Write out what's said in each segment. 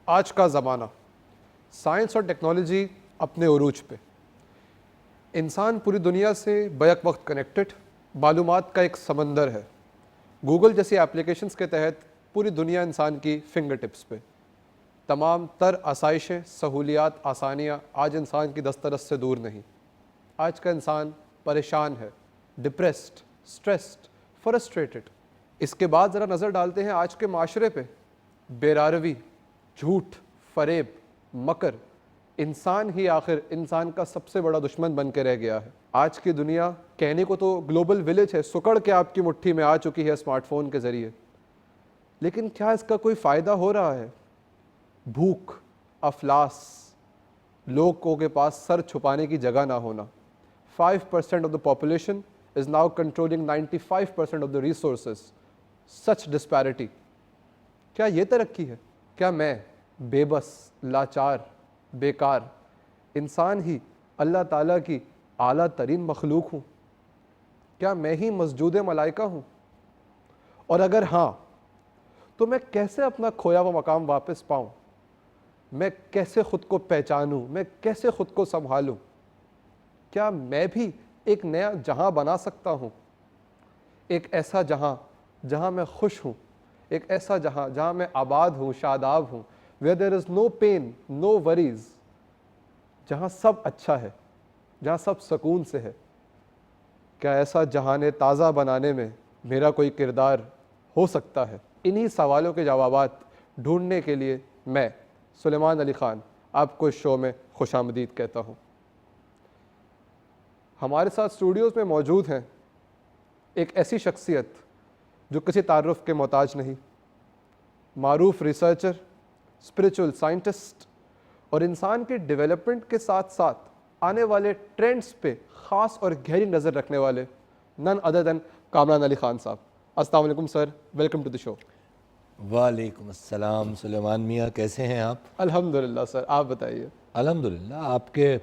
آج کا زمانہ سائنس اور ٹیکنالوجی اپنے عروج پہ، انسان پوری دنیا سے بیک وقت کنیکٹڈ، معلومات کا ایک سمندر ہے۔ گوگل جیسی اپلیکیشنز کے تحت پوری دنیا انسان کی فنگر ٹپس پہ، تمام تر آسائشیں، سہولیات، آسانیاں آج انسان کی دسترس سے دور نہیں۔ آج کا انسان پریشان ہے، ڈپریسڈ، سٹریسڈ، فرسٹریٹڈ۔ اس کے بعد ذرا نظر ڈالتے ہیں آج کے معاشرے پہ۔ بے-راروی، جھوٹ، فریب، مکر، انسان ہی آخر انسان کا سب سے بڑا دشمن بن کے رہ گیا ہے۔ آج کی دنیا کہنے کو تو گلوبل ولیج ہے، سکڑ کے آپ کی مٹھی میں آ چکی ہے اسمارٹ فون کے ذریعے، لیکن کیا اس کا کوئی فائدہ ہو رہا ہے؟ بھوک، افلاس، لوگوں کے پاس سر چھپانے کی جگہ نہ ہونا۔ 5% of the population is now controlling 95% of the resources. Such disparity. کیا یہ ترقی ہے؟ کیا میں بے بس، لاچار، بیکار انسان ہی اللہ تعالیٰ کی اعلیٰ ترین مخلوق ہوں؟ کیا میں ہی مسجود ملائکہ ہوں؟ اور اگر ہاں تو میں کیسے اپنا کھویا ہوا مقام واپس پاؤں؟ میں کیسے خود کو پہچانوں؟ میں کیسے خود کو سنبھالوں؟ کیا میں بھی ایک نیا جہاں بنا سکتا ہوں؟ ایک ایسا جہاں جہاں میں خوش ہوں، ایک ایسا جہاں جہاں میں آباد ہوں، شاداب ہوں، where there is no pain, no worries، جہاں سب اچھا ہے، جہاں سب سکون سے ہے۔ کیا ایسا جہان تازہ بنانے میں میرا کوئی کردار ہو سکتا ہے؟ انہی سوالوں کے جوابات ڈھونڈنے کے لیے میں سلیمان علی خان آپ کو اس شو میں خوش آمدید کہتا ہوں۔ ہمارے ساتھ اسٹوڈیوز میں موجود ہیں ایک ایسی شخصیت جو کسی تعارف کے محتاج نہیں، معروف ریسرچر، اسپریچول سائنٹسٹ، اور انسان کے ڈیولپمنٹ کے ساتھ ساتھ آنے والے ٹرینڈز پہ خاص اور گہری نظر رکھنے والے نن ادر دین کامران علی خان صاحب۔ السلام علیکم سر، ویلکم ٹو دی شو۔ وعلیکم السلام سلیمان میاں، کیسے ہیں آپ؟ الحمدللہ سر، آپ بتائیے۔ الحمدللہ، آپ کے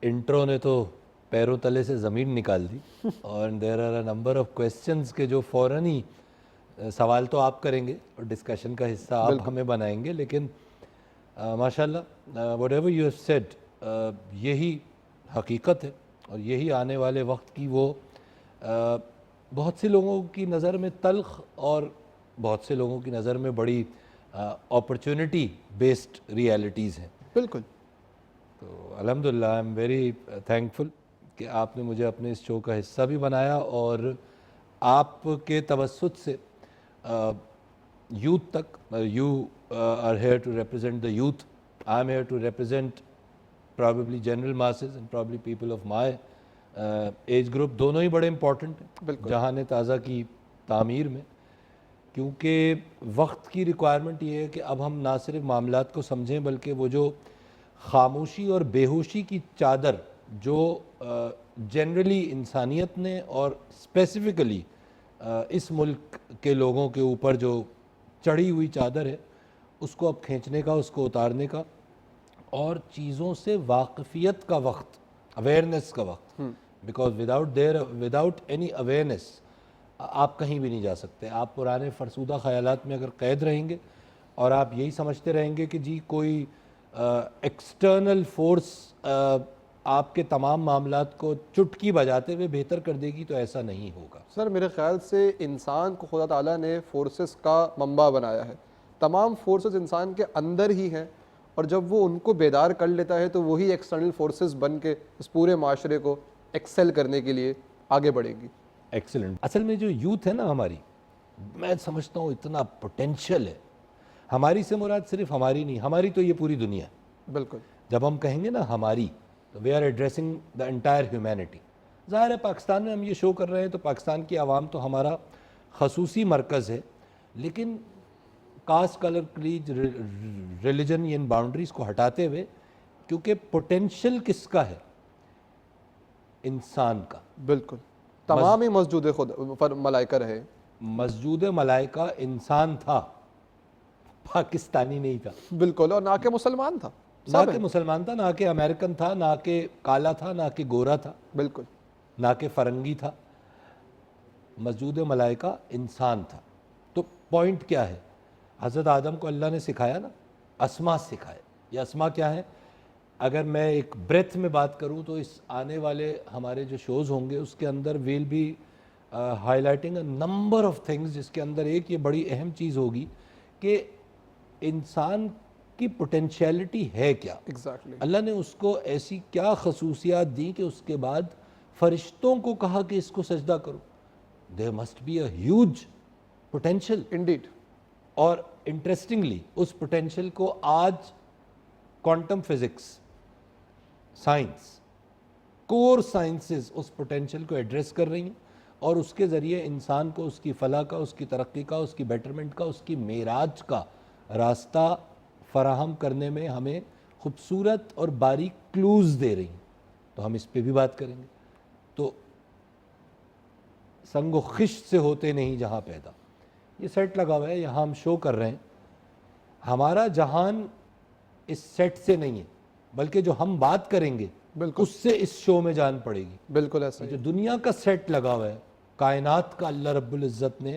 انٹرو نے تو پیروں تلے سے زمین نکال دی، اور there are a number of questions کے جو فوراً ہی سوال تو آپ کریں گے اور ڈسکشن کا حصہ آپ ہمیں بنائیں گے، لیکن ماشاءاللہ what ever you have said, یہی حقیقت ہے، اور یہی آنے والے وقت کی وہ بہت سے لوگوں کی نظر میں تلخ اور بہت سے لوگوں کی نظر میں بڑی اپرچونٹی بیسڈ ریالٹیز ہیں۔ بالکل۔ تو الحمدللہ آئی ایم ویری تھینکفل کہ آپ نے مجھے اپنے اس شو کا حصہ بھی بنایا، اور آپ کے توسط سے یوتھ تک، you are here to represent the youth, I am here to represent probably general masses and probably people of my age group, دونوں ہی بڑے امپورٹنٹ ہیں جہان تازہ کی تعمیر میں، کیونکہ وقت کی ریکوائرمنٹ یہ ہے کہ اب ہم نہ صرف معاملات کو سمجھیں، بلکہ وہ جو خاموشی اور بے ہوشی کی چادر جو جنرلی انسانیت نے اور اسپیسیفکلی اس ملک کے لوگوں کے اوپر جو چڑھی ہوئی چادر ہے، اس کو اب کھینچنے کا، اس کو اتارنے کا، اور چیزوں سے واقفیت کا وقت، اویئرنیس کا وقت، بیکاز وداؤٹ اینی اویئرنیس آپ کہیں بھی نہیں جا سکتے۔ آپ پرانے فرسودہ خیالات میں اگر قید رہیں گے اور آپ یہی سمجھتے رہیں گے کہ جی کوئی ایکسٹرنل فورس آپ کے تمام معاملات کو چٹکی بجاتے ہوئے بہتر کر دے گی، تو ایسا نہیں ہوگا۔ سر میرے خیال سے انسان کو خدا تعالیٰ نے فورسز کا منبع بنایا ہے، تمام فورسز انسان کے اندر ہی ہیں، اور جب وہ ان کو بیدار کر لیتا ہے تو وہی ایکسٹرنل فورسز بن کے اس پورے معاشرے کو ایکسل کرنے کے لیے آگے بڑھے گی۔ ایکسلنٹ۔ اصل میں جو یوتھ ہے نا ہماری، میں سمجھتا ہوں اتنا پوٹینشیل ہے۔ ہماری سے مراد صرف ہماری نہیں، ہماری تو یہ پوری دنیا ہے۔ بالکل۔ جب ہم کہیں گے نا ہماری، تو we are addressing the entire humanity. ظاہر ہے پاکستان میں ہم یہ شو کر رہے ہیں تو پاکستان کی عوام تو ہمارا خصوصی مرکز ہے، لیکن کاسٹ، کلر، کریڈ، ریلیجن، ان باؤنڈریز کو ہٹاتے ہوئے، کیونکہ پوٹینشیل کس کا ہے؟ انسان کا۔ بالکل، تمام ہی مسجود ملائکہ رہے۔ مسجود ملائکہ انسان تھا، پاکستانی نہیں تھا۔ بالکل، اور نہ کہ مسلمان تھا، نہ کہ مسلمان تھا، نہ کہ امریکن تھا، نہ کہ کالا تھا، نہ کہ گورا تھا، بالکل، نہ کہ فرنگی تھا۔ مسجود ملائکہ انسان تھا۔ تو پوائنٹ کیا ہے؟ حضرت آدم کو اللہ نے سکھایا نا اسما سکھائے. یہ اسما کیا ہے؟ اگر میں ایک بریتھ میں بات کروں تو اس آنے والے ہمارے جو شوز ہوں گے اس کے اندر will be highlighting a number of things, جس کے اندر ایک یہ بڑی اہم چیز ہوگی کہ انسان کی پوٹینشیلٹی ہے کیا. ایگزیکٹلی. اللہ نے اس کو ایسی کیا خصوصیات دی کہ اس کے بعد فرشتوں کو کہا کہ اس کو سجدہ کرو. there must be a huge potential. Indeed. اور انٹرسٹنگلی اس پوٹینشیل کو آج کوانٹم فزکس، سائنس، کور سائنسز اس پوٹینشیل کو ایڈریس کر رہی ہیں اور اس کے ذریعے انسان کو اس کی فلاح کا، اس کی ترقی کا، اس کی بیٹرمنٹ کا، اس کی معراج کا راستہ فراہم کرنے میں ہمیں خوبصورت اور باریک کلوز دے رہی ہیں. تو ہم اس پہ بھی بات کریں گے. تو سنگ و خشت سے ہوتے نہیں جہاں پیدا. یہ سیٹ لگا ہوا ہے، یہاں ہم شو کر رہے ہیں. ہمارا جہان اس سیٹ سے نہیں ہے، بلکہ جو ہم بات کریں گے بالکل اس سے اس شو میں جان پڑے گی. بالکل ایسا ہی. جو دنیا کا سیٹ لگا ہوا ہے، کائنات کا اللہ رب العزت نے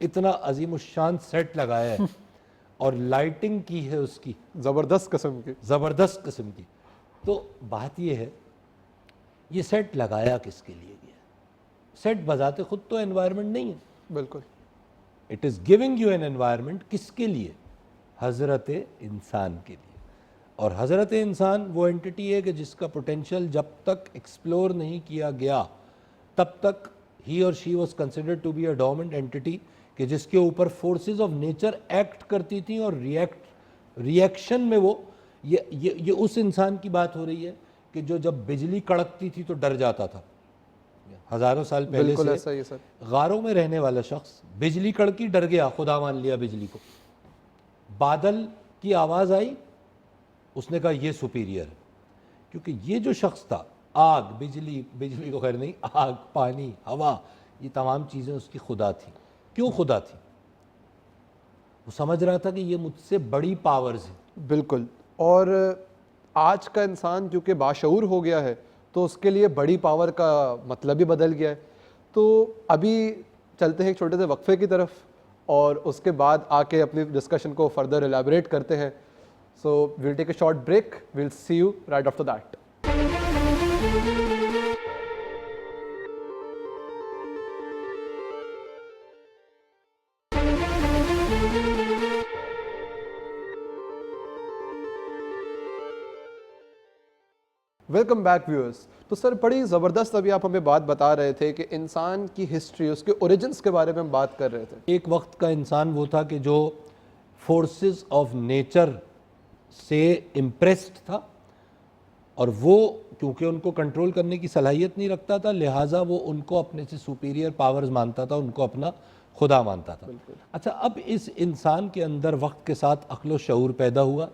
اتنا عظیم الشان سیٹ لگایا ہے اور لائٹنگ کی ہے اس کی زبردست قسم کی. زبردست قسم کی. تو بات یہ ہے، یہ سیٹ لگایا کس کے لیے گیا؟ سیٹ بذات خود تو انوائرمنٹ نہیں ہے. بالکل. It is giving you an environment. کس کے لیے؟ حضرت انسان کے لیے. اور حضرت انسان وہ اینٹی ہے کہ جس کا پوٹینشیل جب تک ایکسپلور نہیں کیا گیا تب تک ہی اور she was considered to be a dominant anti, کہ جس کے اوپر فورسز آف نیچر ایکٹ کرتی تھیں اور ریئیکشن میں وہ یہ اس انسان کی بات ہو رہی ہے کہ جو جب بجلی کڑکتی تھی تو ڈر جاتا تھا. ہزاروں سال پہلے بالکل سے ایسا ہی ہے سر. غاروں میں رہنے والا شخص بجلی کڑکی ڈر گیا، خدا مان لیا بجلی کو. بادل کی آواز آئی، اس نے کہا یہ سپیریئر ہے. کیونکہ یہ جو شخص تھا، آگ، بجلی کو خیر نہیں، آگ، پانی، ہوا، یہ تمام چیزیں اس کی خدا تھی. کیوں خدا تھی؟ وہ سمجھ رہا تھا کہ یہ مجھ سے بڑی پاورز ہیں. بالکل. اور آج کا انسان کیونکہ باشعور ہو گیا ہے تو اس کے لیے بڑی پاور کا مطلب بھی بدل گیا ہے. تو ابھی چلتے ہیں ایک چھوٹے سے وقفے کی طرف اور اس کے بعد آ کے اپنی ڈسکشن کو فردر ایلیبریٹ کرتے ہیں. So we'll take a short break. We'll see you right after that. Welcome back viewers. تو سر بڑی زبردست ابھی آپ ہمیں بات بتا رہے تھے کہ انسان کی ہسٹری، اس کے اوریجنس کے بارے میں ہم بات کر رہے تھے. ایک وقت کا انسان وہ تھا کہ جو فورسز آف نیچر سے امپریسڈ تھا اور وہ کیونکہ ان کو کنٹرول کرنے کی صلاحیت نہیں رکھتا تھا، لہٰذا وہ ان کو اپنے سے سپیریئر پاورز مانتا تھا، ان کو اپنا خدا مانتا تھا. اچھا، اب اس انسان کے اندر وقت کے ساتھ عقل و شعور پیدا ہوا.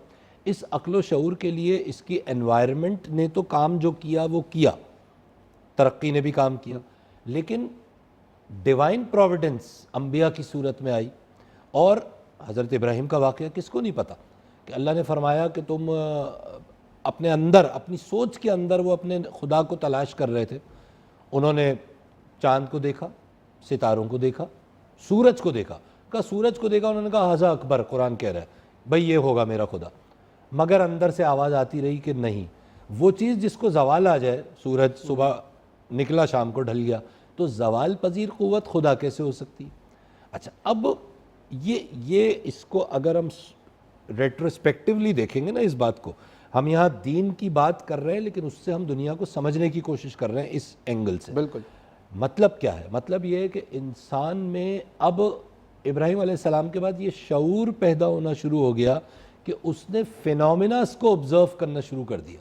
اس عقل و شعور کے لیے اس کی انوائرمنٹ نے تو کام جو کیا وہ کیا، ترقی نے بھی کام کیا، لیکن ڈیوائن پروویڈنس انبیاء کی صورت میں آئی. اور حضرت ابراہیم کا واقعہ کس کو نہیں پتہ کہ اللہ نے فرمایا کہ تم اپنے اندر، اپنی سوچ کے اندر وہ اپنے خدا کو تلاش کر رہے تھے. انہوں نے چاند کو دیکھا، ستاروں کو دیکھا، سورج کو دیکھا. کہا سورج کو دیکھا، انہوں نے کہا ھذا اکبر، قرآن کہہ رہا ہے بھائی یہ ہوگا میرا خدا. مگر اندر سے آواز آتی رہی کہ نہیں، وہ چیز جس کو زوال آ جائے، سورج صبح نکلا شام کو ڈھل گیا، تو زوال پذیر قوت خدا کیسے ہو سکتی؟ اچھا، اب یہ اس کو اگر ہم ریٹروسپیکٹیولی دیکھیں گے نا اس بات کو، ہم یہاں دین کی بات کر رہے ہیں لیکن اس سے ہم دنیا کو سمجھنے کی کوشش کر رہے ہیں اس اینگل سے. بالکل. مطلب کیا ہے؟ مطلب یہ ہے کہ انسان میں اب ابراہیم علیہ السلام کے بعد یہ شعور پیدا ہونا شروع ہو گیا کہ اس نے فینومیناز کو آبزرو کرنا شروع کر دیا.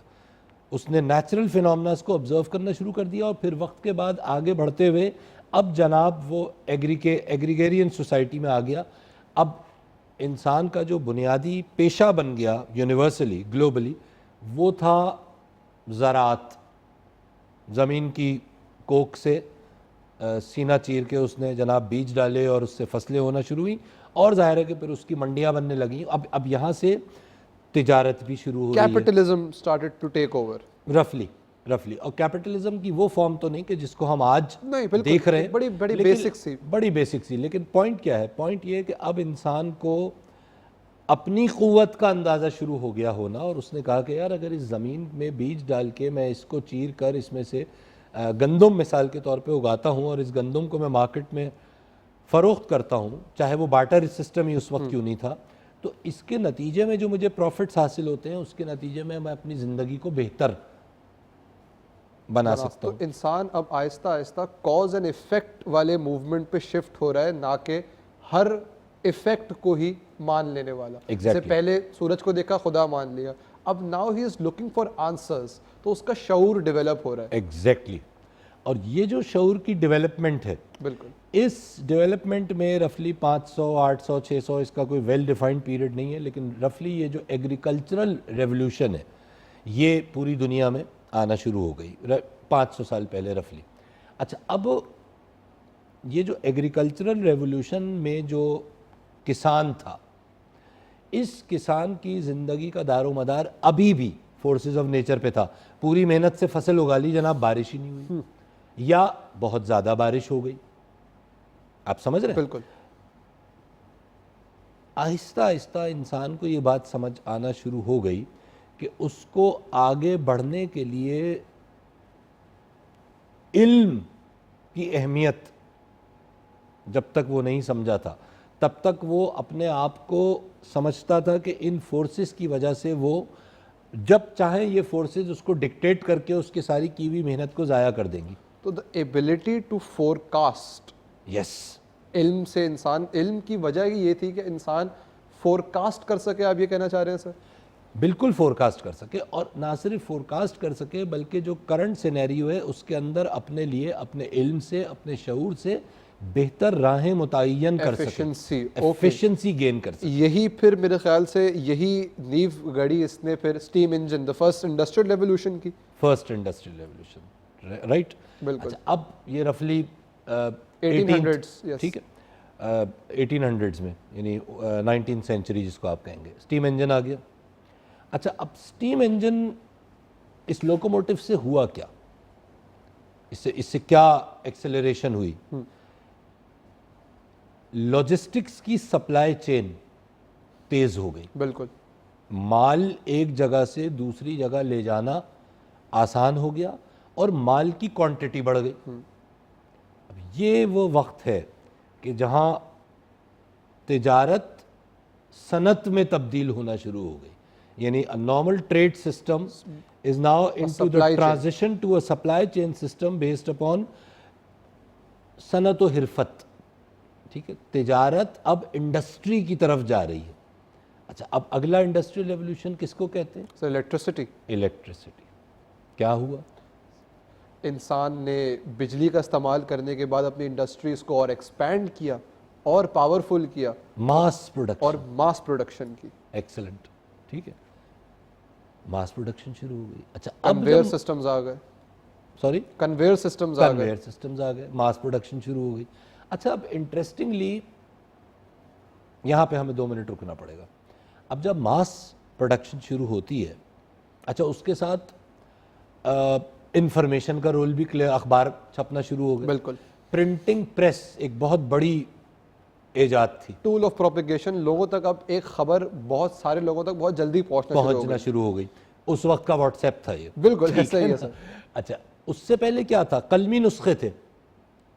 اس نے نیچرل فینومیناز کو آبزرو کرنا شروع کر دیا اور پھر وقت کے بعد آگے بڑھتے ہوئے اب جناب وہ ایگریگیرین سوسائٹی میں آ گیا. اب انسان کا جو بنیادی پیشہ بن گیا یونیورسلی، گلوبلی، وہ تھا زراعت. زمین کی کوکھ سے سینہ چیر کے اس نے جناب بیج ڈالے اور اس سے فصلیں ہونا شروع ہوئیں، اور ظاہر ہے کہ پھر اس کی منڈیاں بننے لگیں. اب یہاں سے تجارت بھی شروع ہو رہی ہے. Capitalism started to take over. رفلی. اور کیپٹلزم کی وہ فارم تو نہیں کہ جس کو ہم آج دیکھ رہے ہیں، بڑی بیسک سی. بڑی بیسک سی. لیکن پوائنٹ کیا ہے؟ پوائنٹ یہ ہے کہ اب انسان کو اپنی قوت کا اندازہ شروع ہو گیا ہونا، اور اس نے کہا کہ یار اگر اس زمین میں بیج ڈال کے میں اس کو چیر کر اس میں سے گندم مثال کے طور پہ اگاتا ہوں اور اس گندم کو میں مارکیٹ میں فروخت کرتا ہوں، چاہے وہ بارٹر سسٹم ہی اس وقت کیوں نہیں تھا، تو اس کے نتیجے میں جو مجھے پروفٹس حاصل ہوتے ہیں اس کے نتیجے میں میں اپنی زندگی کو بہتر بنا سکتا ہوں۔ تو انسان اب آہستہ آہستہ کاز اینڈ ایفیکٹ والے موومنٹ پہ شفٹ ہو رہا ہے، نہ کہ ہر ایفیکٹ کو ہی مان لینے والا۔ جیسے پہلے سورج کو دیکھا خدا مان لیا، اب now he is looking for answers, تو اس کا شعور ڈیولپ ہو رہا ہے۔ ایگزیکٹلی، اور یہ جو شعور کی ڈیولپمنٹ ہے، بالکل اس ڈیولپمنٹ میں رفلی 500 800 600 اس کا کوئی ویل ڈیفائنڈ پیریڈ نہیں ہے، لیکن رفلی یہ جو ایگریکلچرل ریولوشن ہے یہ پوری دنیا میں آنا شروع ہو گئی 500 سال پہلے رفلی۔ اچھا، اب یہ جو ایگریکلچرل ریولوشن میں جو کسان تھا، اس کسان کی زندگی کا دار و مدار ابھی بھی فورسز آف نیچر پہ تھا۔ پوری محنت سے فصل اگا لی جناب، بارش ہی نہیں ہوئی، یا بہت زیادہ بارش ہو گئی، آپ سمجھ رہے ہیں؟ بالکل۔ آہستہ آہستہ انسان کو یہ بات سمجھ آنا شروع ہو گئی کہ اس کو آگے بڑھنے کے لیے علم کی اہمیت جب تک وہ نہیں سمجھا تھا، تب تک وہ اپنے آپ کو سمجھتا تھا کہ ان فورسز کی وجہ سے وہ جب چاہیں یہ فورسز اس کو ڈکٹیٹ کر کے اس کی ساری کی ہوئی محنت کو ضائع کر دیں گی۔ تو دا ایبلٹی ٹو فورکاسٹ، یس، علم سے انسان، علم کی وجہ یہ تھی کہ انسان فورکاسٹ کر سکے، آپ یہ کہنا چاہ رہے ہیں سر؟ بالکل فورکاسٹ کر سکے، اور نہ صرف فورکاسٹ کر سکے بلکہ جو کرنٹ سینیریو ہے اس کے اندر اپنے لیے اپنے علم سے، اپنے شعور سے بہتر راہیں متعین کر سکے، ایفیشنسی گین کر سکے۔ یہی پھر میرے خیال سے یہی نیو گڑی اس نے پھر steam engine, the first industrial revolution کی۔ فرسٹ انڈسٹریل ریولوشن، رائٹ، بالکل۔ اچھا، اب یہ رفلی 1800s، ٹھیک ہے، 1800s میں، یعنی 19th سینچری جس کو آپ کہیں گے، اسٹیم انجن آ گیا۔ اچھا، اب اسٹیم انجن اس لوکوموٹیو سے ہوا کیا، اس سے کیا ایکسلریشن ہوئی؟ لاجسٹکس کی سپلائی چین تیز ہو گئی، بالکل، مال ایک جگہ سے دوسری جگہ لے جانا آسان ہو گیا اور مال کی کوانٹٹی بڑھ گئی۔ اب یہ وہ وقت ہے کہ جہاں تجارت صنعت میں تبدیل ہونا شروع ہو گئی، یعنی a normal trade system is now into the transition to a supply chain system based upon صنعت و حرفت، ٹھیک ہے، تجارت اب انڈسٹری کی طرف جا رہی ہے۔ اچھا، اب اگلا انڈسٹریل ریولوشن کس کو کہتے ہیں؟ سر الیکٹریسٹی۔ الیکٹریسٹی۔ کیا ہوا؟ انسان نے بجلی کا استعمال کرنے کے بعد اپنی انڈسٹریز کو اور ایکسپینڈ کیا اور پاورفل کیا، ماس پروڈکشن، اور ماس پروڈکشن کی۔ ایکسلنٹ، ٹھیک ہے، ماس پروڈکشن شروع ہو گئی۔ اچھا، کنویئر سسٹمز آ گئے، سوری، کنویئر سسٹمز آ گئے، کنویئر سسٹمز آ گئے، ماس پروڈکشن شروع ہو گئی۔ اچھا، اب انٹرسٹنگلی یہاں پہ ہمیں 2 منٹ رکنا پڑے گا۔ اب جب ماس پروڈکشن شروع ہوتی ہے، اچھا، اس کے ساتھ انفارمیشن کا رول بھی کلیئر، اخبار چھپنا شروع ہو گئے۔ بالکل، پرنٹنگ پریس ایک بہت بڑی ایجاد تھی، ٹول آف پروپیگیشن، لوگوں تک اب ایک خبر بہت سارے لوگوں تک بہت جلدی پہنچنا شروع ہو گئی۔ اس وقت کا واٹس ایپ تھا یہ، بالکل ایسا ہی ہے سر۔ اچھا، اس سے پہلے کیا تھا؟ قلمی نسخے تھے،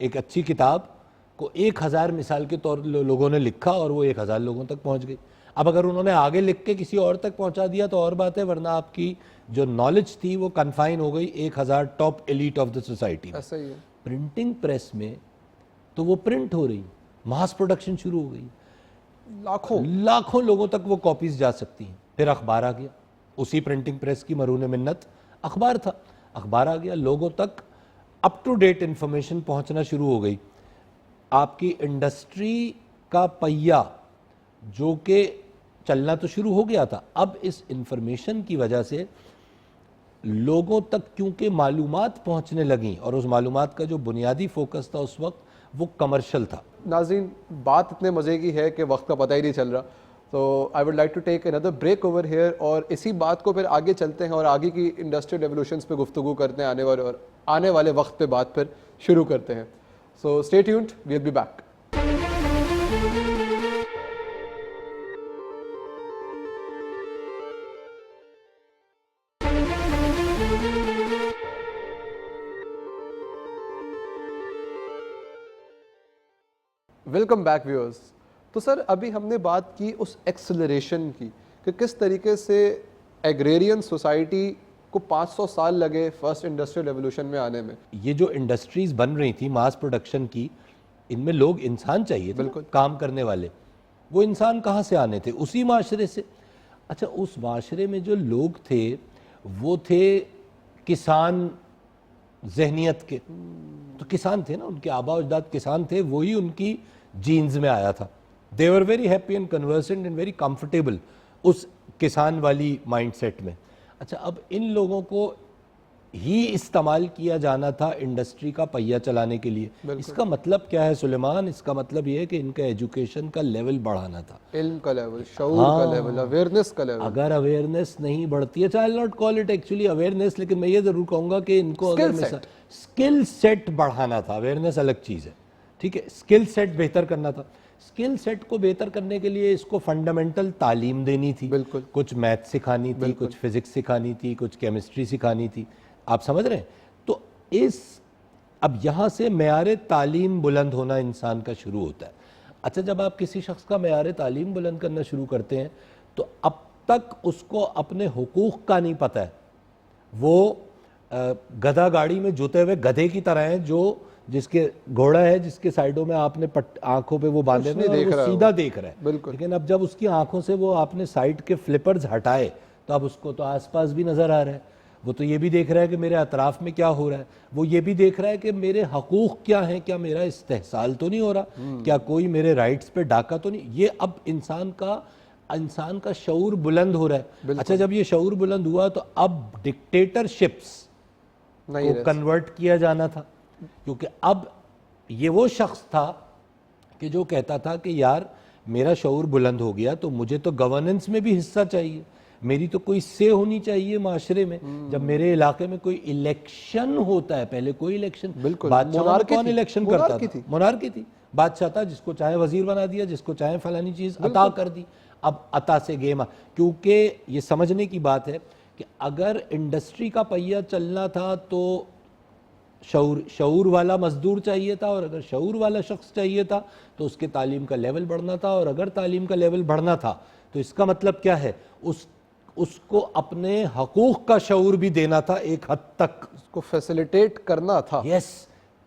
ایک اچھی کتاب کو 1000 مثال کے طور لوگوں نے لکھا اور وہ 1000 لوگوں تک پہنچ گئی۔ اب اگر انہوں نے آگے لکھ کے کسی اور تک پہنچا دیا تو اور بات ہے، ورنہ آپ کی جو نالج تھی وہ کنفائن ہو گئی 1000 top elite of the society میں۔ ایسا ہی ہے۔ پرنٹنگ پریس میں تو وہ پرنٹ ہو رہی، ماس پروڈکشن شروع ہو گئی، لاکھوں لوگوں تک وہ کاپیز جا سکتی ہیں۔ پھر اخبار آ گیا، اسی پرنٹنگ پریس کی مرہون منت اخبار تھا، اخبار آ گیا، لوگوں تک اپ ٹو ڈیٹ انفارمیشن پہنچنا شروع ہو گئی۔ آپ کی انڈسٹری کا پہیہ جو کہ چلنا تو شروع ہو گیا تھا، اب اس انفارمیشن کی وجہ سے لوگوں تک کیونکہ معلومات پہنچنے لگیں، اور اس معلومات کا جو بنیادی فوکس تھا اس وقت وہ کمرشل تھا۔ ناظرین، بات اتنے مزے کی ہے کہ وقت کا پتہ ہی نہیں چل رہا، تو I would like to take اندر بریک اوور ہیئر، اور اسی بات کو پھر آگے چلتے ہیں اور آگے کی انڈسٹریل ریولوشنز پہ گفتگو کرتے ہیں، آنے والے وقت پہ بات پھر شروع کرتے ہیں۔ So stay tuned, we will be back. Welcome back viewers. تو سر ابھی ہم نے بات کی اس ایکسلریشن کی کہ کس طریقے سے ایگریرین سوسائٹی کو 500 سال لگے فرسٹ انڈسٹریل ریولوشن میں آنے میں. یہ جو انڈسٹریز بن رہی تھی ماس پروڈکشن کی, ان میں لوگ انسان چاہیے تھے, بالکل کام کرنے والے. وہ انسان کہاں سے آنے تھے؟ اسی معاشرے سے. اچھا اس معاشرے میں جو لوگ تھے وہ تھے کسان ذہنیت کے, تو کسان تھے نا, ان کے آبا و اجداد کسان تھے, وہی ان کی جینز میں آیا تھا. they were very happy and conversant and very comfortable اس کسان والی مائنڈ سیٹ میں. اچھا اب ان لوگوں کو ہی استعمال کیا جانا تھا انڈسٹری کا پہیہ چلانے کے لیے. اس کا مطلب کیا ہے سلیمان؟ اس کا مطلب یہ ہے کہ ان کا ایجوکیشن کا لیول بڑھانا تھا, علم کا لیول, شعور کا لیول, اویئرنیس کا لیول. اگر اویئرنیس نہیں بڑھتی ہے, I will not call it actually awareness, لیکن میں یہ ضرور کہوں گا کہ ان کو اسکل سیٹ بڑھانا تھا. اویئرنیس الگ چیز ہے, ٹھیک ہے, اسکل سیٹ بہتر کرنا تھا. اسکل سیٹ کو بہتر کرنے کے لیے اس کو فنڈامنٹل تعلیم دینی تھی, بالکل, کچھ میتھ سکھانی تھی, کچھ فزکس سکھانی تھی, کچھ کیمسٹری سکھانی تھی. آپ سمجھ رہے ہیں؟ تو اب یہاں سے معیار تعلیم بلند ہونا انسان کا شروع ہوتا ہے. اچھا جب آپ کسی شخص کا معیار تعلیم بلند کرنا شروع کرتے ہیں تو اب تک اس کو اپنے حقوق کا نہیں پتہ ہے. وہ گدھا گاڑی میں جوتے ہوئے گدھے کی طرح ہیں, جو جس کے گھوڑا ہے جس کے سائڈوں میں آپ نے آنکھوں پہ وہ باندھے ہوئے اور وہ سیدھا دیکھ رہا ہے, لیکن اب جب اس کی آنکھوں سے وہ آپ نے سائڈ کے فلپرز ہٹائے تو اب اس کو تو آس پاس بھی نظر آ رہا ہے. وہ تو یہ بھی دیکھ رہا ہے کہ میرے اطراف میں کیا ہو رہا ہے, وہ یہ بھی دیکھ رہا ہے کہ میرے حقوق کیا ہیں, کیا میرا استحصال تو نہیں ہو رہا, کیا کوئی میرے رائٹس پہ ڈاکہ تو نہیں. یہ اب انسان کا شعور بلند ہو رہا ہے. اچھا جب یہ شعور بلند ہوا تو اب ڈکٹیٹرشپس کو کنورٹ کیا جانا تھا, کیونکہ اب یہ وہ شخص تھا کہ جو کہتا تھا کہ یار میرا شعور بلند ہو گیا تو مجھے تو گورننس میں بھی حصہ چاہیے, میری تو کوئی سے ہونی چاہیے معاشرے میں. جب میرے علاقے میں کوئی الیکشن ہوتا ہے, پہلے کوئی الیکشن, بادشاہ کون الیکشن کرتا تھا؟ مونارکی تھی. بادشاہ تھا, جس کو چاہے وزیر بنا دیا, جس کو چاہے فلانی چیز عطا کر دی. اب عطا سے گیم, کیونکہ یہ سمجھنے کی بات ہے کہ اگر انڈسٹری کا پہیہ چلنا تھا تو شعور والا مزدور چاہیے تھا, اور اگر شعور والا شخص چاہیے تھا تو اس کے تعلیم کا لیول بڑھنا تھا, اور اگر تعلیم کا لیول بڑھنا تھا تو اس کا مطلب کیا ہے, اس کو اپنے حقوق کا شعور بھی دینا تھا ایک حد تک, اس کو فیسیلیٹیٹ کرنا تھا. یس,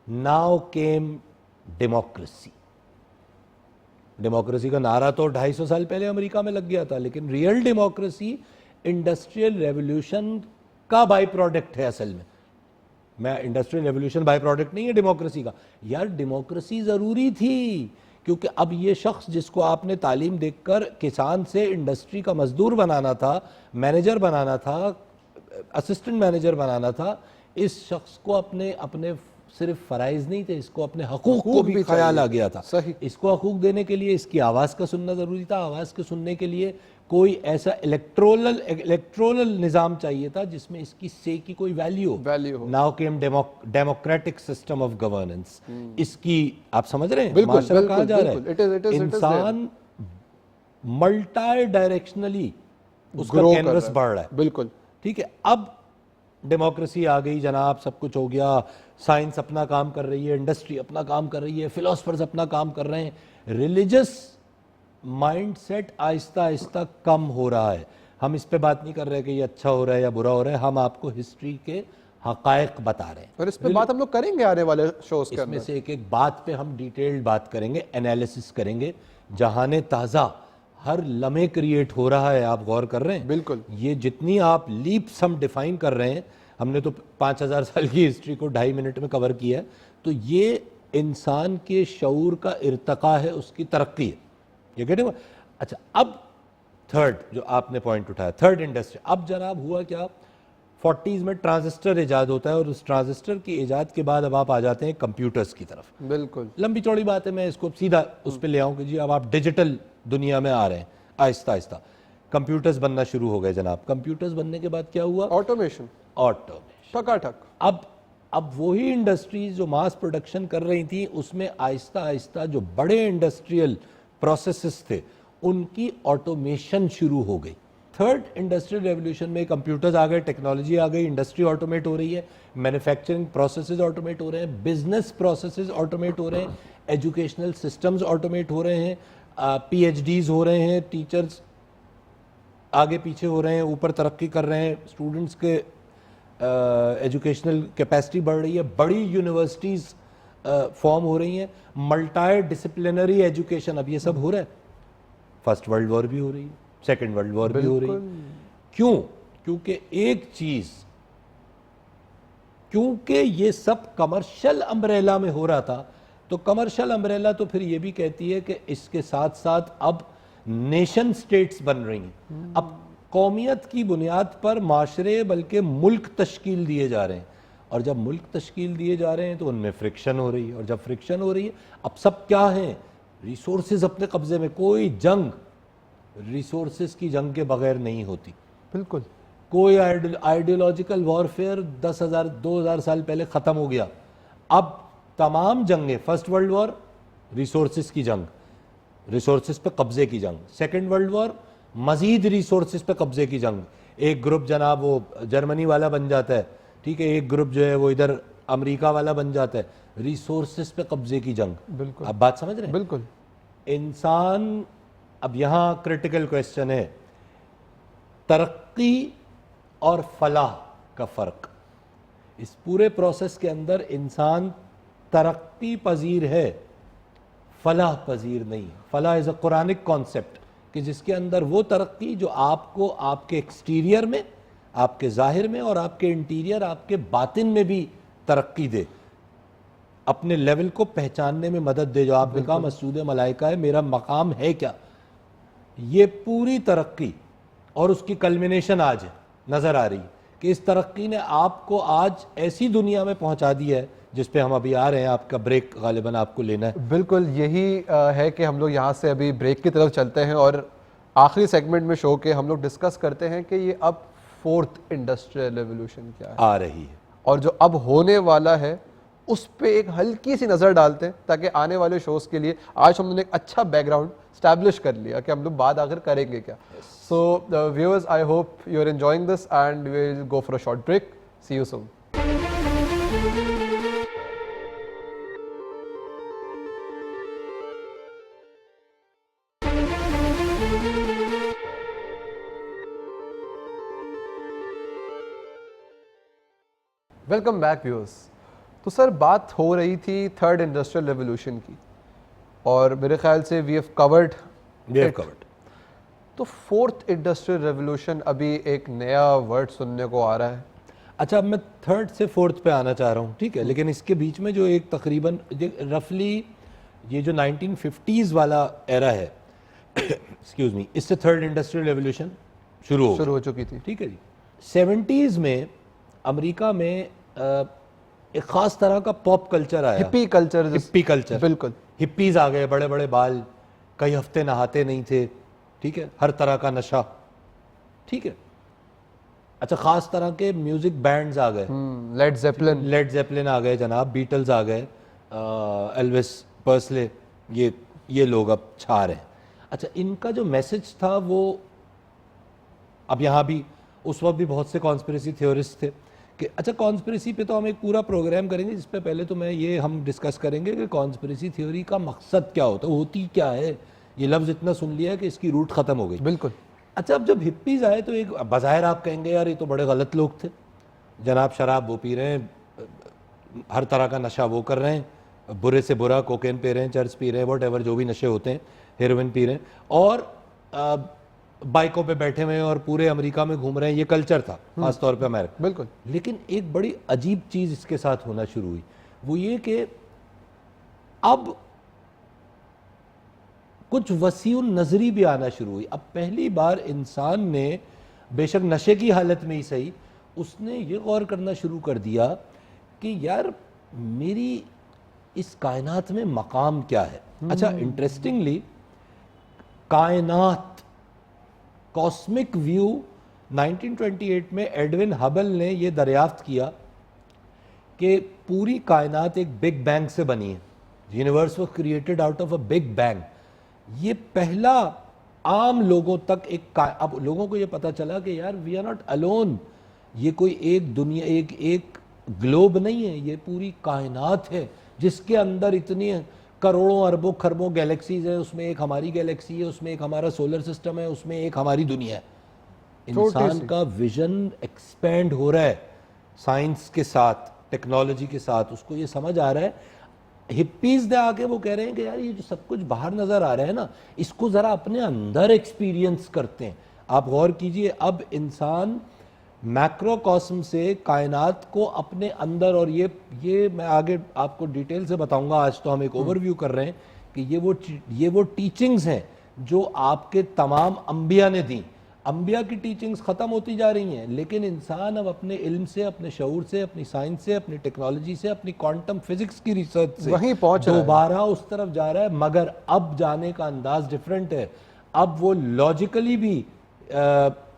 ناؤ کیم ڈیموکریسی. ڈیموکریسی کا نعرہ تو 250 سال پہلے امریکہ میں لگ گیا تھا, لیکن ریئل ڈیموکریسی انڈسٹریل ریولوشن کا بائی پروڈکٹ ہے. اصل میں انڈسٹریل ریولوشن بائی پروڈکٹ نہیں ہے ڈیموکریسی کا. یار ڈیموکریسی ضروری تھی, کیونکہ اب یہ شخص جس کو آپ نے تعلیم دیکھ کر کسان سے انڈسٹری کا مزدور بنانا تھا, مینیجر بنانا تھا, اسسٹنٹ مینیجر بنانا تھا, اس شخص کو اپنے صرف فرائض نہیں تھے, اس کو اپنے حقوق کو بھی خیال آ گیا تھا. اس کو حقوق دینے کے لیے اس کی آواز کا سننا ضروری تھا. آواز کے سننے کے لیے کوئی ایسا الیکٹرول نظام چاہیے تھا جس میں اس کی سے کی کوئی ویلیو ہو. Now came democratic system of governance. اس کی آپ سمجھ رہے ہیں معاشرہ کہاں جا رہا ہے. انسان ملٹی ڈائریکشنلی اس کا کینوس بڑھ رہا ہے. بالکل ٹھیک ہے. اب ڈیموکریسی آ گئی جناب, سب کچھ ہو گیا, سائنس اپنا کام کر رہی ہے, انڈسٹری اپنا کام کر رہی ہے, فلاسفرز اپنا کام کر رہے ہیں, ریلیجس مائنڈ سیٹ آہستہ آہستہ کم ہو رہا ہے. ہم اس پہ بات نہیں کر رہے کہ یہ اچھا ہو رہا ہے یا برا ہو رہا ہے, ہم آپ کو ہسٹری کے حقائق بتا رہے ہیں, اور اس پہ بات ہم لوگ کریں گے آنے والے شوز کے اندر. اس میں سے ایک ایک بات پہ ہم ڈیٹیلڈ بات کریں گے, انالیسس کریں گے. جہان تازہ ہر لمحے کریٹ ہو رہا ہے, آپ غور کر رہے ہیں. بالکل. یہ جتنی آپ لیپس ہم ڈیفائن کر رہے ہیں, ہم نے تو 5000 سال کی ہسٹری کو 2.5 منٹ میں کور کیا ہے, تو یہ انسان کے شعور کا ارتقاء ہے, اس کی ترقی ہے. یہ کہتے ہیں. اچھا اب تھرڈ جو آپ نے پوائنٹ اٹھایا, تھرڈ انڈسٹری. اب جناب ہوا کیا, 40s میں ٹرانزسٹر ایجاد ہوتا ہے, اور اس ٹرانزسٹر کی ایجاد کے بعد اب آپ آ جاتے ہیں کمپیوٹرز کی طرف. بالکل لمبی چوڑی بات ہے, میں اس کو سیدھا اس پہ لے آؤں کہ جی اب آپ ڈیجیٹل دنیا میں آ رہے ہیں. آہستہ آہستہ کمپیوٹرز بننا شروع ہو گئے جناب. کمپیوٹرز بننے کے بعد کیا ہوا, آٹومیشن. ٹھکا ٹھک. اب وہی انڈسٹریز جو ماس پروڈکشن کر رہی تھیں, اس میں آہستہ آہستہ جو بڑے انڈسٹریل پروسیسز تھے ان کی آٹومیشن شروع ہو گئی. تھرڈ انڈسٹریل ریولوشن میں کمپیوٹرز آ گئے, ٹیکنالوجی آ گئی, انڈسٹری آٹومیٹ ہو رہی ہے, مینوفیکچرنگ پروسیسز آٹومیٹ ہو رہے ہیں, بزنس پروسیسز آٹومیٹ ہو رہے ہیں, ایجوکیشنل سسٹمز آٹومیٹ ہو رہے ہیں, پی ایچ ڈیز ہو رہے ہیں, ٹیچرز آگے پیچھے ہو رہے ہیں, اوپر ترقی کر رہے ہیں, اسٹوڈنٹس کے ایجوکیشنل کیپیسٹی بڑھ رہی ہے, بڑی یونیورسٹیز فارم ہو رہی ہیں, ملٹائی ڈسپلنری ایجوکیشن, اب یہ سب ہو رہا ہے. فرسٹ ورلڈ وار بھی ہو رہی ہے, سیکنڈ ورلڈ وار بھی ہو رہی ہے. کیوں؟ کیونکہ ایک چیز, کیونکہ یہ سب کمرشل امبریلا میں ہو رہا تھا. تو کمرشل امبریلا تو پھر یہ بھی کہتی ہے کہ اس کے ساتھ ساتھ اب نیشن سٹیٹس بن رہی ہیں. اب قومیت کی بنیاد پر معاشرے بلکہ ملک تشکیل دیے جا رہے ہیں, اور جب ملک تشکیل دیے جا رہے ہیں تو ان میں فرکشن ہو رہی ہے, اور جب فرکشن ہو رہی ہے اب سب کیا ہیں, ریسورسز اپنے قبضے میں. کوئی جنگ ریسورسز کی جنگ کے بغیر نہیں ہوتی. بالکل. کوئی آئیڈیولوجیکل وارفیئر 2000 سال پہلے ختم ہو گیا. اب تمام جنگیں, فرسٹ ورلڈ وار ریسورسز کی جنگ, ریسورسز پہ قبضے کی جنگ. سیکنڈ ورلڈ وار مزید ریسورسز پہ قبضے کی جنگ. ایک گروپ جناب وہ جرمنی والا بن جاتا ہے, ٹھیک ہے, ایک گروپ جو ہے وہ ادھر امریکہ والا بن جاتا ہے. ریسورسز پہ قبضے کی جنگ. بالکل. آپ بات سمجھ رہے ہیں؟ بالکل. انسان, اب یہاں کرٹیکل کویسچن ہے, ترقی اور فلاح کا فرق. اس پورے پروسیس کے اندر انسان ترقی پذیر ہے, فلاح پذیر نہیں. فلاح از اے قرآنک کانسیپٹ کہ جس کے اندر وہ ترقی جو آپ کو آپ کے ایکسٹیریئر میں, آپ کے ظاہر میں, اور آپ کے انٹیریئر, آپ کے باطن میں بھی ترقی دے, اپنے لیول کو پہچاننے میں مدد دے. جو آپ نے کہا مسجود ملائکہ ہے, میرا مقام ہے کیا, یہ پوری ترقی اور اس کی کلمنیشن آج نظر آ رہی کہ اس ترقی نے آپ کو آج ایسی دنیا میں پہنچا دیا ہے جس پہ ہم ابھی آ رہے ہیں. آپ کا بریک غالباً آپ کو لینا ہے. بالکل یہی ہے کہ ہم لوگ یہاں سے ابھی بریک کی طرف چلتے ہیں, اور آخری سیگمنٹ میں شو کے ہم لوگ ڈسکس کرتے ہیں کہ یہ اب فورتھ انڈسٹریل ریولوشن کیا ہے آ رہی ہے, اور جو اب ہونے والا ہے اس پہ ایک ہلکی سی نظر ڈالتے ہیں, تاکہ آنے والے شوز کے لیے آج ہم نے ایک اچھا بیک گراؤنڈ اسٹیبلش کر لیا کہ ہم لوگ بات آخر کریں گے کیا. So viewers, I hope you are enjoying this and we will go for a short break. See you soon. Welcome back viewers. تو سر بات ہو رہی تھی تھرڈ انڈسٹریل ریولوشن کی, اور میرے خیال سے وی ہیو کورڈ. تو فورتھ انڈسٹریل ریولوشن ابھی ایک نیا ورڈ سننے کو آ رہا ہے. اچھا, اب میں تھرڈ سے فورتھ پہ آنا چاہ رہا ہوں, ٹھیک ہے, لیکن اس کے بیچ میں جو ایک تقریباً رفلی یہ جو 1950s والا ایرا ہے, ایکسکیوز می, اس سے تھرڈ انڈسٹریل ریولوشن شروع ہو چکی تھی, ٹھیک ہے جی. 70s میں امریکہ میں ایک خاص طرح کا پاپ کلچر آیا, ہپی کلچر. ہپی کلچر, بالکل. ہپیز آ گئے, بڑے بڑے بال, کئی ہفتے نہاتے نہیں تھے, ٹھیک ہے, ہر طرح کا نشہ, ٹھیک ہے. اچھا, خاص طرح کے میوزک بینڈز آ گئے, لیڈ زیپلن آ گئے جناب, بیٹلز آ گئے, ایلوس پرسلے, یہ لوگ اب چھا رہے ہیں. اچھا, ان کا جو میسج تھا وہ, اب یہاں بھی اس وقت بھی بہت سے کانسپریسی تھیورسٹ تھے کہ اچھا کانسپریسی پہ تو ہم ایک پورا پروگرام کریں گے, جس پہ پہلے تو میں یہ ہم ڈسکس کریں گے کہ کانسپریسی تھیوری کا مقصد کیا ہوتا ہے, ہوتی کیا ہے. یہ لفظ اتنا سن لیا ہے کہ اس کی روٹ ختم ہو گئی. بالکل. اچھا, اب جب ہپیز آئے تو ایک بظاہر آپ کہیں گے یار یہ تو بڑے غلط لوگ تھے جناب, شراب وہ پی رہے ہیں, ہر طرح کا نشہ وہ کر رہے ہیں, برے سے برا کوکین پی رہے ہیں, چرس پی رہے ہیں, واٹ ایور جو بھی نشے ہوتے ہیں, ہیروئن پی رہے ہیں, اور بائکوں پہ بیٹھے ہوئے ہیں اور پورے امریکہ میں گھوم رہے ہیں. یہ کلچر تھا خاص طور پہ امریکہ. بالکل. لیکن ایک بڑی عجیب چیز اس کے ساتھ ہونا شروع ہوئی, وہ یہ کہ اب کچھ وسیع النظری بھی آنا شروع ہوئی. اب پہلی بار انسان نے, بے شک نشے کی حالت میں ہی صحیح, اس نے یہ غور کرنا شروع کر دیا کہ یار میری اس کائنات میں مقام کیا ہے. اچھا, انٹرسٹنگلی کائنات کاسمک ویو 1928 میں ایڈون ہبل نے یہ دریافت کیا کہ پوری کائنات ایک بگ بینگ سے بنی ہے. Universe was created out of a big bang. یہ پہلا عام لوگوں تک ایک, اب لوگوں کو یہ پتا چلا کہ یار وی آر ناٹ الون, یہ کوئی ایک دنیا, ایک گلوب نہیں ہے, یہ پوری کائنات ہے جس کے اندر اتنی کروڑوں اربوں خربوں گیلیکسیز ہیں, اس میں ایک ہماری گیلیکسی ہے, اس میں ایک ہمارا سولر سسٹم ہے, اس میں ایک ہماری دنیا ہے. انسان کا ویژن ایکسپینڈ ہو رہا ہے سائنس کے ساتھ, ٹیکنالوجی کے ساتھ, اس کو یہ سمجھ آ رہا ہے. ہپیز دے آ کے وہ کہہ رہے ہیں کہ یار یہ جو سب کچھ باہر نظر آ رہا ہے نا, اس کو ذرا اپنے اندر ایکسپیرینس کرتے ہیں. آپ غور کیجئے, اب انسان میکرو کاسم سے کائنات کو اپنے اندر, اور یہ میں آگے آپ کو ڈیٹیل سے بتاؤں گا, آج تو ہم ایک اوور ویو کر رہے ہیں کہ یہ وہ ٹیچنگز ہیں جو آپ کے تمام انبیاء نے دیں. انبیاء کی ٹیچنگز ختم ہوتی جا رہی ہیں, لیکن انسان اب اپنے علم سے, اپنے شعور سے, اپنی سائنس سے, اپنی ٹیکنالوجی سے, اپنی کوانٹم فزکس کی ریسرچ سے وہیں پہنچ رہا ہے, دوبارہ اس طرف جا رہا ہے. مگر اب جانے کا انداز ڈیفرنٹ ہے. اب وہ لاجیکلی بھی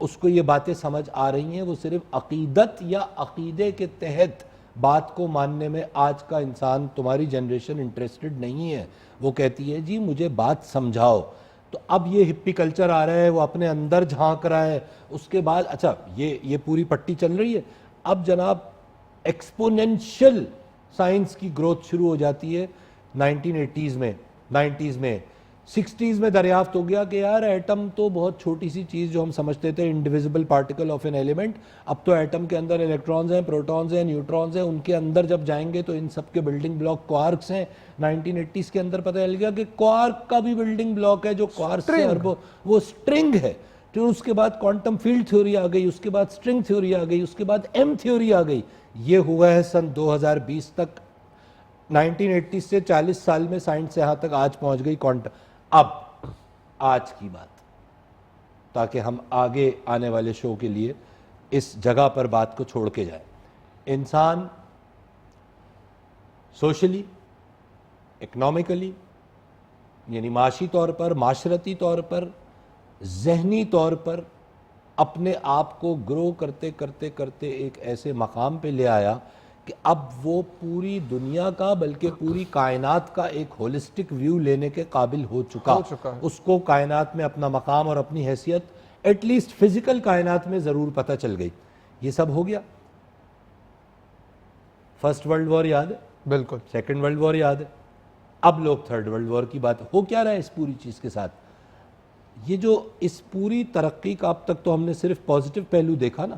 اس کو یہ باتیں سمجھ آ رہی ہیں. وہ صرف عقیدت یا عقیدے کے تحت بات کو ماننے میں آج کا انسان, تمہاری جنریشن انٹرسٹڈ نہیں ہے. وہ کہتی ہے جی مجھے بات سمجھاؤ. تو اب یہ ہپی کلچر آ رہا ہے, وہ اپنے اندر جھانک رہا ہے. اس کے بعد اچھا یہ پوری پٹی چل رہی ہے. اب جناب ایکسپونینشل سائنس کی گروتھ شروع ہو جاتی ہے 1980s میں, 90s میں, 60s میں دریافت ہو گیا کہ یار ایٹم تو بہت چھوٹی سی چیز جو ہم سمجھتے تھے indivisible particle of an element, اب تو ایٹم کے اندر الیکٹرانز ہیں, پروٹونز ہیں, نیوٹرونز ہیں. ان کے اندر جب جائیں گے تو ان سب کے بلڈنگ بلاک کوارکس ہیں. 1980s کے اندر پتہ چل گیا کہ کوارک کا بھی بلڈنگ بلاک ہے جو کوارک سے وہ سٹرنگ ہے. پھر اس کے بعد کوانٹم فیلڈ تھیوری آ گئی, اس کے بعد سٹرنگ تھیوری آ گئی, اس کے بعد ایم تھیوری آ گئی. یہ ہوا ہے سن 2020 تک. 1980 سے 40 سال میں سائنس یہاں تک آج پہنچ گئی کوانٹم. اب آج کی بات, تاکہ ہم آگے آنے والے شو کے لیے اس جگہ پر بات کو چھوڑ کے جائیں. انسان سوشلی, اکنامکلی, یعنی معاشی طور پر, معاشرتی طور پر, ذہنی طور پر اپنے آپ کو گرو کرتے کرتے کرتے ایک ایسے مقام پہ لے آیا کہ اب وہ پوری دنیا کا بلکہ پوری کائنات کا ایک ہولسٹک ویو لینے کے قابل ہو چکا. اس کو کائنات میں اپنا مقام اور اپنی حیثیت ایٹ لیسٹ فزیکل کائنات میں ضرور پتہ چل گئی. یہ سب ہو گیا. فرسٹ ورلڈ وار یاد ہے, بالکل. سیکنڈ ورلڈ وار یاد ہے. اب لوگ تھرڈ ورلڈ وار کی بات. ہو کیا رہا ہے اس پوری چیز کے ساتھ؟ یہ جو اس پوری ترقی کا اب تک تو ہم نے صرف پازیٹیو پہلو دیکھا نا,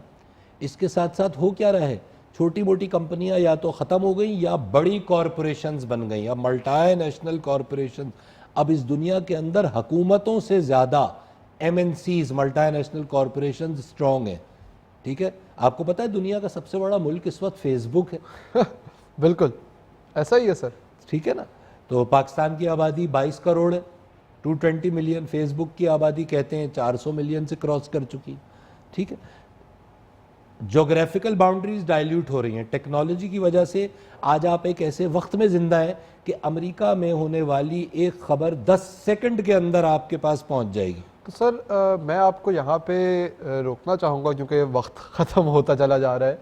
اس کے ساتھ ساتھ ہو کیا رہا ہے؟ چھوٹی موٹی کمپنیاں یا تو ختم ہو گئیں یا بڑی کارپوریشنز بن گئیں. اب ملٹی نیشنل کارپوریشن, اب اس دنیا کے اندر حکومتوں سے زیادہ MNCs, multinational corporations strong ہیں. ٹھیک ہے, آپ کو پتہ ہے دنیا کا سب سے بڑا ملک اس وقت فیس بک ہے. بالکل ایسا ہی ہے سر. ٹھیک ہے نا. تو پاکستان کی آبادی 22 کروڑ ہے, 220 ملین. فیس بک کی آبادی کہتے ہیں 400 ملین سے کراس کر چکی. ٹھیک ہے, جغرافیکل باؤنڈریز ڈائلیوٹ ہو رہی ہیں ٹیکنالوجی کی وجہ سے. آج آپ ایک ایسے وقت میں زندہ ہیں کہ امریکہ میں ہونے والی ایک خبر 10 سیکنڈ کے اندر آپ کے پاس پہنچ جائے گی. تو سر میں آپ کو یہاں پہ روکنا چاہوں گا کیونکہ وقت ختم ہوتا چلا جا رہا ہے.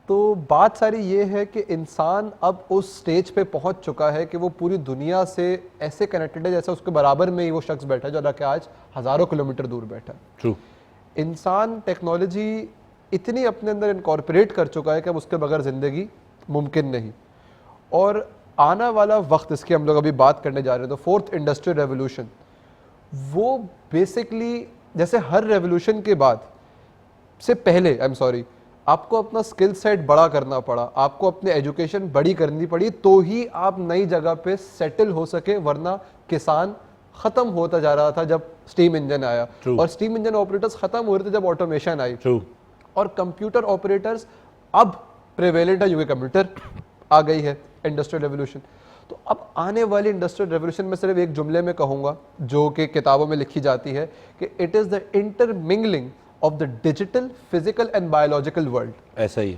تو بات ساری یہ ہے کہ انسان اب اس سٹیج پہ پہنچ چکا ہے کہ وہ پوری دنیا سے ایسے کنیکٹڈ ہے جیسے اس کے برابر میں ہی وہ شخص بیٹھا ہے جو اللہ کے آج ہزاروں کلومیٹر دور بیٹھا ہے. ٹرو. انسان ٹیکنالوجی اتنی اپنے اندر انکارپوریٹ کر چکا ہے کہ اب اس کے بغیر زندگی ممکن نہیں. اور آنا والا وقت, اس کی ہم لوگ ابھی بات کرنے جا رہے ہیں, تو 4th انڈسٹریل ریولوشن, وہ بیسکلی جیسے ہر ریولوشن کے بعد سے پہلے آپ کو اپنا سکل سیٹ بڑا کرنا پڑا, آپ کو اپنے ایجوکیشن بڑی کرنی پڑی, تو ہی آپ نئی جگہ پہ سیٹل ہو سکے. ورنہ کسان ختم ہوتا جا رہا تھا جب اسٹیم انجن آیا. اور اسٹیم انجن آپریٹرز ختم ہو رہے تھے جب آٹومیشن آئی. اور کمپیوٹر آپریٹرز اب پریویلنٹ ہے, کیونکہ کمپیوٹر آ گئی ہے. Industrial revolution. تو اب آنے والی انڈسٹریل ریولوشن میں صرف ایک جملے میں کہوں گا جو کہ کتابوں میں لکھی جاتی ہے کہ it is the intermingling of the digital, physical and biological world. ایسا ہی.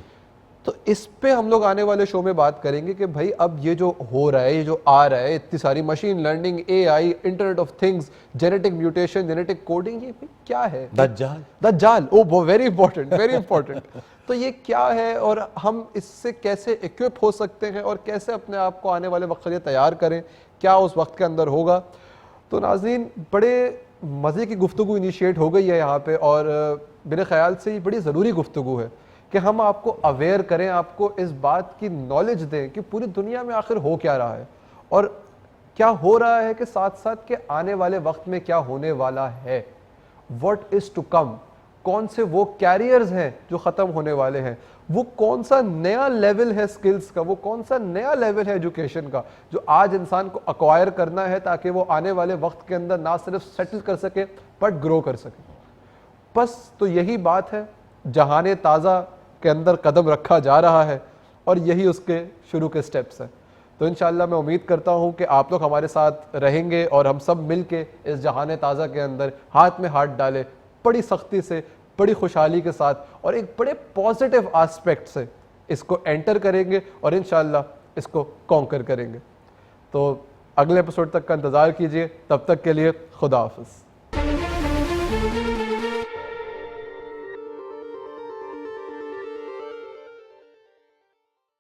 تو اس پہ ہم لوگ آنے والے شو میں بات کریں گے کہ بھائی اب یہ جو ہو رہا ہے, یہ جو آ رہا ہے, اتنی ساری machine learning, a I, internet of things, genetic mutation, genetic coding, یہ کیا ہے؟ دجال. او ویری امپورٹنٹ, ویری امپورٹنٹ. تو یہ کیا ہے اور ہم اس سے کیسے ایکوپ ہو سکتے ہیں اور کیسے اپنے آپ کو آنے والے وقت کے لیے تیار کریں, کیا اس وقت کے اندر ہوگا. تو ناظرین بڑے مزے کی گفتگو انیشیٹ ہو گئی ہے یہاں پہ, اور میرے خیال سے یہ بڑی ضروری گفتگو ہے کہ ہم آپ کو اویئر کریں, آپ کو اس بات کی نالج دیں کہ پوری دنیا میں آخر ہو کیا رہا ہے. اور کیا ہو رہا ہے کہ ساتھ ساتھ کہ آنے والے وقت میں کیا ہونے والا ہے, what is to come, کون سے وہ کیریئرز ہیں جو ختم ہونے والے ہیں, وہ کون سا نیا لیول ہے سکلز کا, وہ کون سا نیا لیول ہے ایجوکیشن کا جو آج انسان کو اکوائر کرنا ہے تاکہ وہ آنے والے وقت کے اندر نہ صرف سیٹل کر سکے بٹ گرو کر سکے. بس تو یہی بات ہے, جہان تازہ کے اندر قدم رکھا جا رہا ہے اور یہی اس کے شروع کے سٹیپس ہیں. تو انشاءاللہ میں امید کرتا ہوں کہ آپ لوگ ہمارے ساتھ رہیں گے اور ہم سب مل کے اس جہان تازہ کے اندر ہاتھ میں ہاتھ ڈالے, بڑی سختی سے, بڑی خوشحالی کے ساتھ اور ایک بڑے پازیٹیو آسپیکٹ سے اس کو انٹر کریں گے اور انشاءاللہ اس کو کانکر کریں گے. تو اگلے ایپیسوڈ تک کا انتظار کیجئے, تب تک کے لیے خدا حافظ.